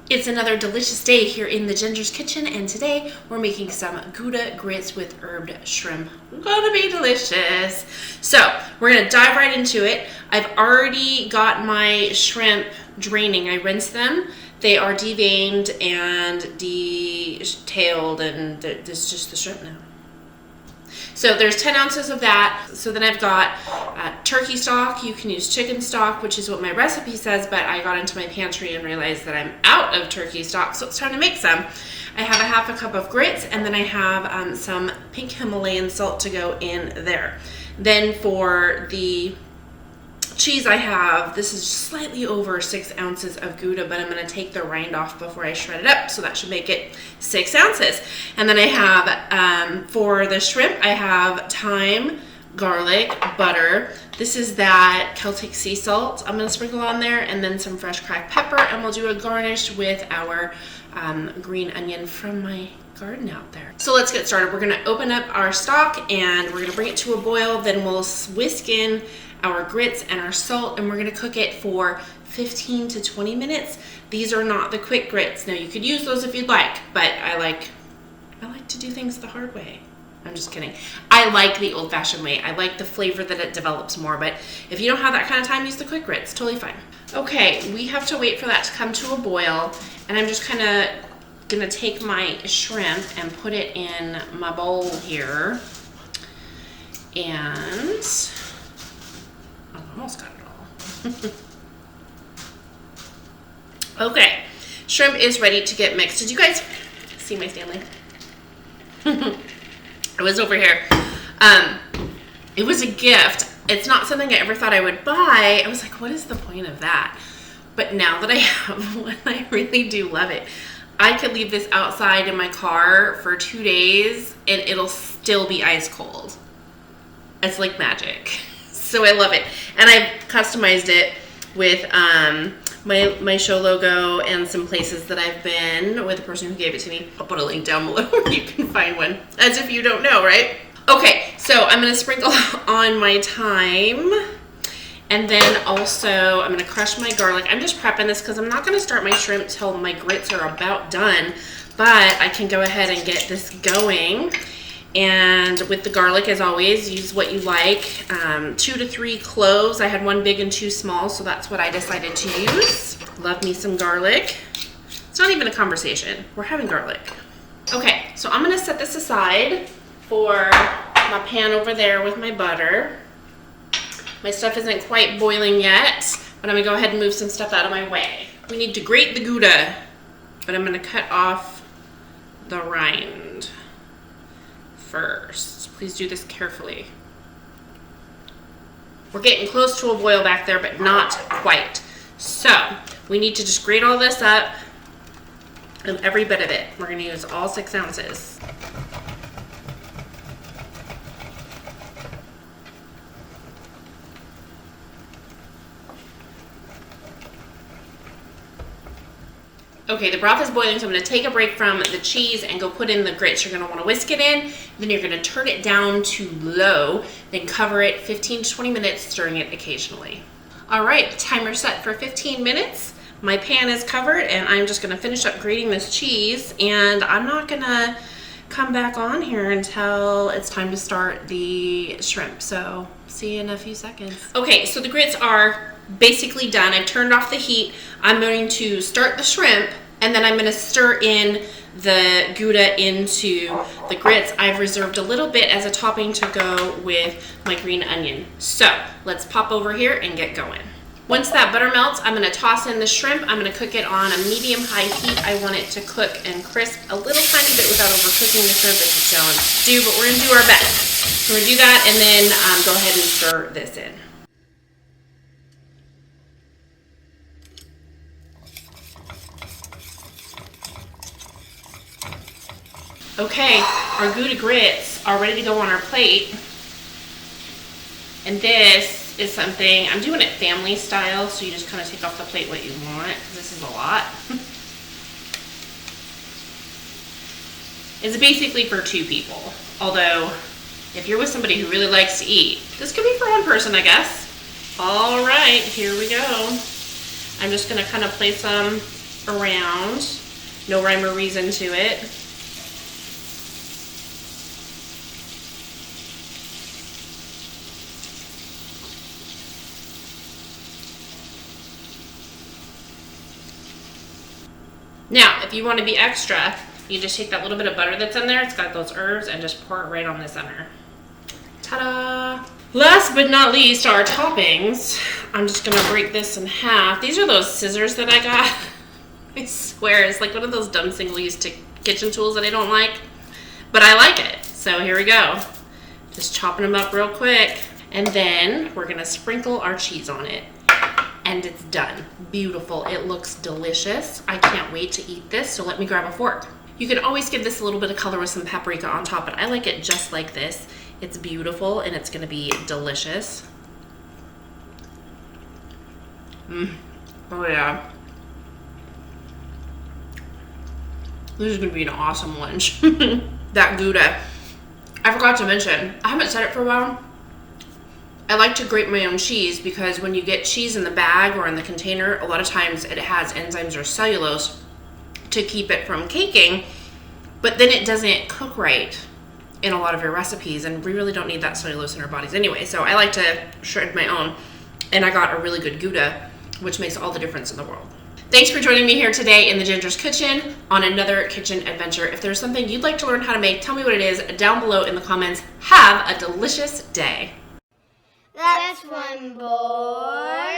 It's another delicious day here in the Ginger's kitchen, and today we're making some Gouda grits with herbed shrimp. Gonna be delicious. So we're gonna dive right into it. I've already got my shrimp draining. I rinsed them. They are deveined and detailed, and this is just the shrimp now. So there's 10 ounces of that. So then I've got turkey stock. You can use chicken stock, which is what my recipe says, but I got into my pantry and realized that I'm out of turkey stock, so it's time to make some. I have a half a cup of grits, and then I have some pink Himalayan salt to go in there. Then for the cheese I have, this is slightly over 6 ounces of Gouda, but I'm going to take the rind off before I shred it up, so that should make it 6 ounces. And then I have, for the shrimp, I have thyme, garlic, butter. This is that Celtic sea salt I'm going to sprinkle on there, and then some fresh cracked pepper, and we'll do a garnish with our green onion from my garden out there. So let's get started. We're going to open up our stock, and we're going to bring it to a boil, then we'll whisk in our grits and our salt, and we're going to cook it for 15 to 20 minutes. These are not the quick grits. Now you could use those if you'd like, but I like to do things the hard way. I'm just kidding. I like the old-fashioned way. I like the flavor that it develops more, but if you don't have that kind of time, use the quick grits. Totally fine. Okay, we have to wait for that to come to a boil, and I'm just kind of going to take my shrimp and put it in my bowl here, and almost got it all. Okay, shrimp is ready to get mixed. Did you guys see my Stanley? It was over here. It was a gift. It's not something I ever thought I would buy. I was like, what is the point of that? But now that I have one, I really do love it. I could leave this outside in my car for 2 days and it'll still be ice cold. It's like magic. So I love it. And I've customized it with my show logo and some places that I've been with the person who gave it to me. I'll put a link down below where you can find one, as if you don't know, right? Okay, so I'm going to sprinkle on my thyme, and then also I'm going to crush my garlic. I'm just prepping this because I'm not going to start my shrimp till my grits are about done, but I can go ahead and get this going. And with the garlic, as always, use what you like. 2 to 3 cloves. I had 1 big and 2 small, so that's what I decided to use. Love me some garlic. It's not even a conversation. We're having garlic. Okay, so I'm going to set this aside for my pan over there with my butter. My stuff isn't quite boiling yet, but I'm going to go ahead and move some stuff out of my way. We need to grate the Gouda, but I'm going to cut off the rind first. Please do this carefully. We're getting close to a boil back there, but not quite. So we need to just grate all this up, and every bit of it. We're going to use all 6 ounces. Okay, the broth is boiling, so I'm going to take a break from the cheese and go put in the grits. You're going to want to whisk it in, then you're going to turn it down to low, then cover it 15 to 20 minutes, stirring it occasionally. All right, timer set for 15 minutes. My pan is covered, and I'm just going to finish up grating this cheese, and I'm not going to come back on here until it's time to start the shrimp, so see you in a few seconds. Okay, so the grits are basically done. I've turned off the heat. I'm going to start the shrimp, and then I'm going to stir in the Gouda into the grits. I've reserved a little bit as a topping to go with my green onion. So let's pop over here and get going. Once that butter melts, I'm going to toss in the shrimp. I'm going to cook it on a medium-high heat. I want it to cook and crisp a little tiny bit without overcooking the shrimp. It's a challenge to do, but we're going to do our best. So we're going to do that, and then go ahead and stir this in. Okay, our Gouda grits are ready to go on our plate. And this is something, I'm doing it family style, so you just kind of take off the plate what you want, because this is a lot. It's basically for 2 people, although if you're with somebody who really likes to eat, this could be for 1 person, I guess. All right, here we go. I'm just gonna kind of place some around. No rhyme or reason to it. Now, if you want to be extra, you just take that little bit of butter that's in there. It's got those herbs and just pour it right on the center. Ta-da! Last but not least, our toppings. I'm just gonna break this in half. These are those scissors that I got. I swear, it's like one of those dumb single-use kitchen tools that I don't like, but I like it. So here we go. Just chopping them up real quick. And then we're gonna sprinkle our cheese on it. And it's done. Beautiful. It looks delicious. I can't wait to eat this, so let me grab a fork. You can always give this a little bit of color with some paprika on top, but I like it just like this. It's beautiful and it's gonna be delicious. Oh yeah. This is gonna be an awesome lunch. That Gouda. I forgot to mention, I haven't said it for a while. I like to grate my own cheese because when you get cheese in the bag or in the container, a lot of times it has enzymes or cellulose to keep it from caking, but then it doesn't cook right in a lot of your recipes, and we really don't need that cellulose in our bodies anyway. So I like to shred my own, and I got a really good Gouda, which makes all the difference in the world. Thanks for joining me here today in the Ginger's Kitchen on another kitchen adventure. If there's something you'd like to learn how to make, tell me what it is down below in the comments. Have a delicious day. That's one boy.